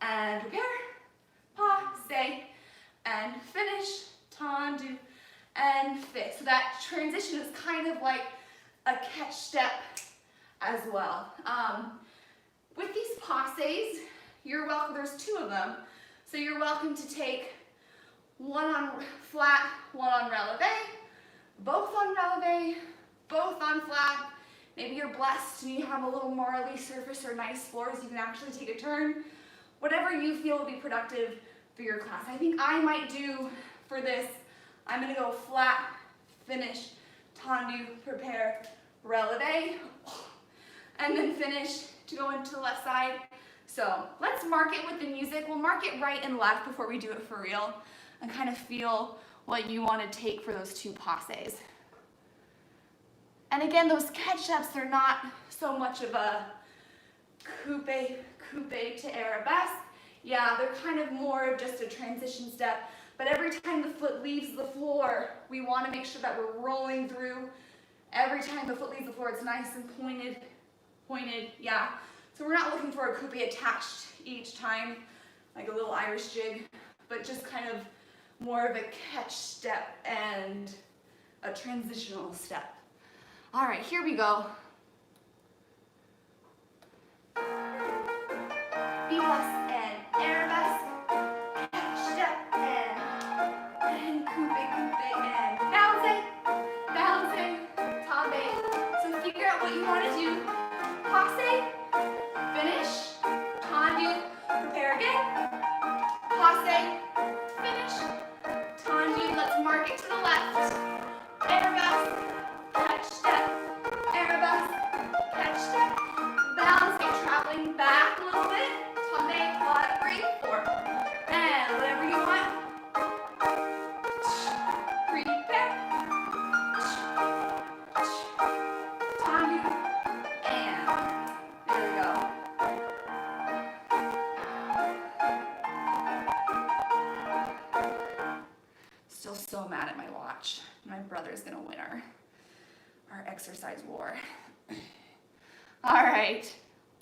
and prepare, passe, and finish, tendu, and fit. So that transition is kind of like a catch step as well. With these passes, you're welcome, there's two of them, so you're welcome to take one on flat, one on releve, both on releve, both on flat. Maybe you're blessed and you have a little marly surface or nice floors, you can actually take a turn. Whatever you feel will be productive for your class. I think I might do for this, I'm gonna go flat, finish, tendu, prepare, releve, and then finish to go into the left side. So let's mark it with the music. We'll mark it right and left before we do it for real and kind of feel what you want to take for those two passes. And again, those catch steps, they're not so much of a coupe to arabesque. Yeah, they're kind of more of just a transition step, but every time the foot leaves the floor, we want to make sure that we're rolling through. Every time the foot leaves the floor, it's nice and pointed, yeah. So we're not looking for a coupe attached each time, like a little Irish jig, but just kind of more of a catch step and a transitional step. All right, here we go. B plus and arabesque, catch step and coupe and bounce, tombe. So figure out what you want to do. Passe, finish, tendu, prepare again. Passe, finish, tendu. Let's mark it to the left. Arabesque, catch step, arabesque, catch step, bounce, and traveling back a little bit. Tombe, pas de bourrée, four. And whatever you want. Prepare. Tendu. And there we go. Still so mad at my watch. My brother's gonna win our exercise war. All right,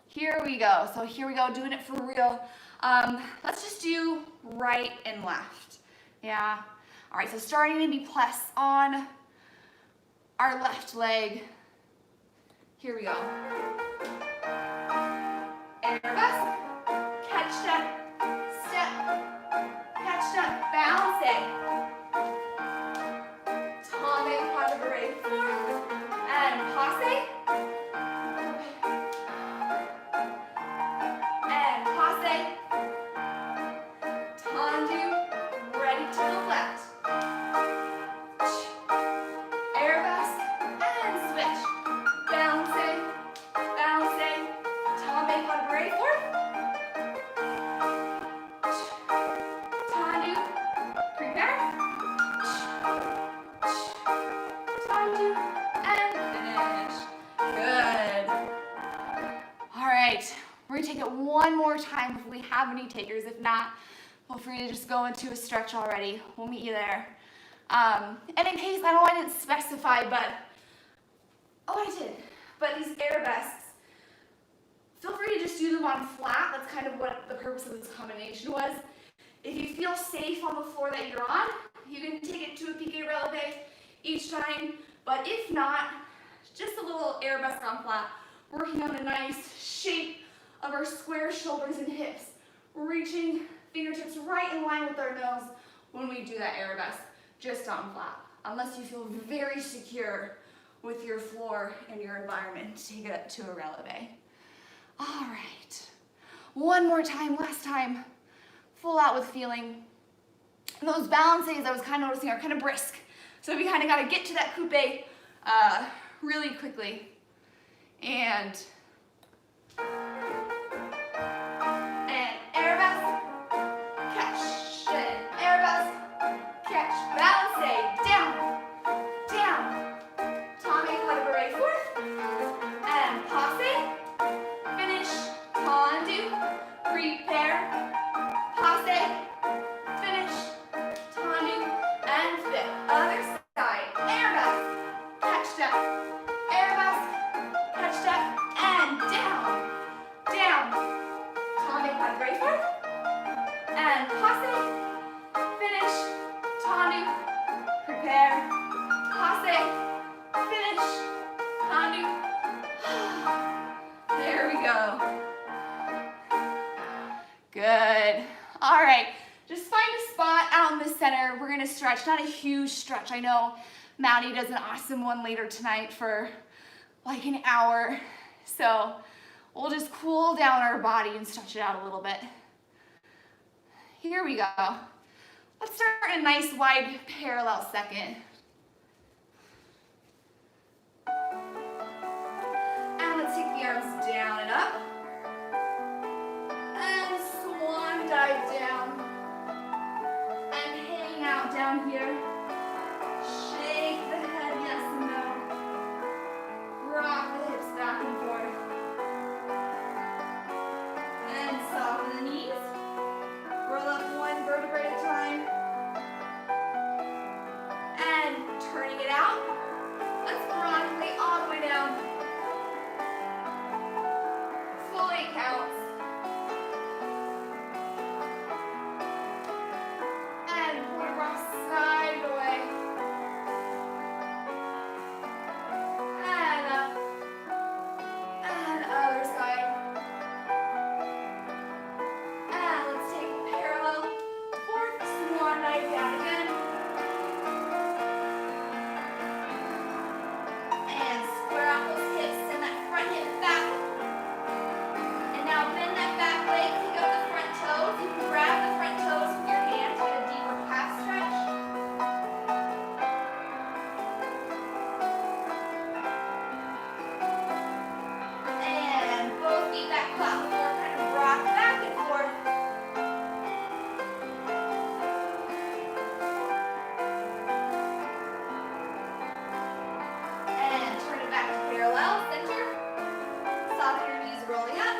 here we go. So here we go, doing it for real. Let's just do right and left. Yeah. All right, so starting to be press on our left leg. Here we go. Arabesque, catch step, catch step, bouncing. Tombe, pas de bourrée, four, and passe. And passe. Tendu, ready to the left. Arabesque, and switch. Bouncing, tombe, pas de bourrée, four. Tendu, prepare. Tendu, and finish. Good. All right, we're gonna take it one more time if we have any takers. If not, feel free to just go into a stretch already. We'll meet you there. And in case, I know I didn't specify, but, oh, I did. But these arabesques, feel free to just do them on flat. That's kind of what the purpose of this combination was. If you feel safe on the floor that you're on, you can take it to a piqué releve each time. But if not, just a little arabesque on flat, working on a nice shape of our square shoulders and hips, reaching fingertips right in line with our nose when we do that arabesque, just on flat. Unless you feel very secure with your floor and your environment, take it to a releve. All right, one more time, last time, full out with feeling. And those balances I was kind of noticing are kind of brisk. So we kind of got to get to that coupe really quickly. And arabesque, catch, and arabesque, catch, balance, down, tombe, pas de bourrée, fourth, and passe, finish, tendu, prepare, passe, finish, tendu, and fit. Other side, arabesque, catch step, passe, finish, tendu, prepare, passe, finish, tendu. There we go. Good. All right, just find a spot out in the center. We're gonna stretch, not a huge stretch. I know Maddie does an awesome one later tonight for like an hour. So we'll just cool down our body and stretch it out a little bit. Here we go. Let's start a nice wide parallel second. And let's take the arms down and up. And swan dive down. And hang out down here. Shake the head, yes and no. Rock the hips back and forth. And soften the knees. Roll up one vertebrae at a time. And turning it out. Let's rotate all the way down. Full 8 counts. And we're gonna rock side away. And up. And other side. And let's take a parallel. Fourth swan dive down again. And square out those hips, send that front hip back. And now bend that back leg, pick up the front toes. You can grab the front toes with your hand to get a deeper calf stretch. And both feet back flat on the floor, kind of rock back and forth. And turn it back to parallel, center. Soften your knees, rolling up.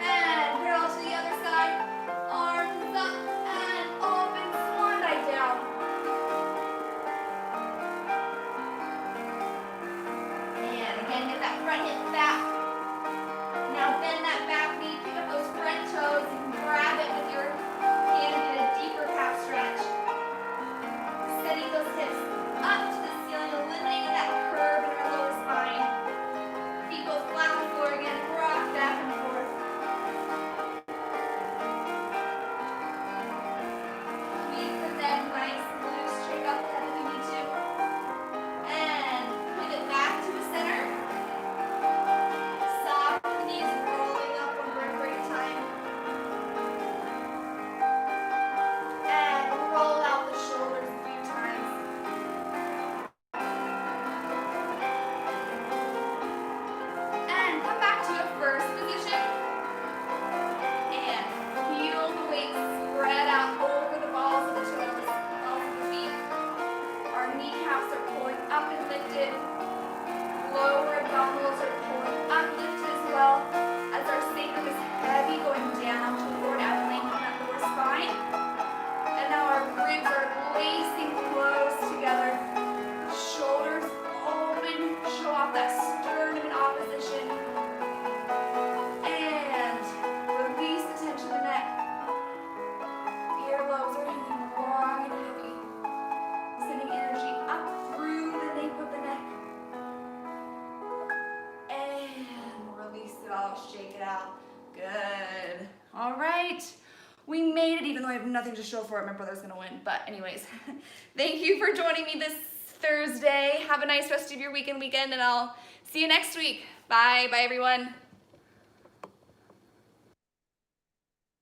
And parallel to the other side. Arms up and open, swan dive down. And again, get that front hip back. Now bend that back knee, pick up those front toes, and grab it with your hand and get a deeper calf stretch. Sending those hips up to the ceiling, eliminating that curve in our lower spine. Feet go flat on the floor again, rock back and forth. Keep the neck nice and loose, shake out the head if you need to. And pivot back to the center. Soft knees rolling up one vertebrae at a time. And roll out the shoulders a few times. And come back to a first position. And feel the weight spread out over the balls of the toes, balls of the feet. Our kneecaps are pulling up and lifted. Lower abdominals are pulling up, lifted as well. As our sacrum is heavy, going down toward our length on that lower spine. And now our ribs are lacing close together. Shoulders open, show off that sternum in opposition. And release the tension of the neck. Earlobes are hanging long and heavy. Sending energy up through the nape of the neck. And release it all, shake it out. Good. All right. We made it, even though I have nothing to show for it. My brother's gonna win. But anyways, thank you for joining me this Thursday. Have a nice rest of your weekend, and I'll see you next week. Bye. Bye, everyone.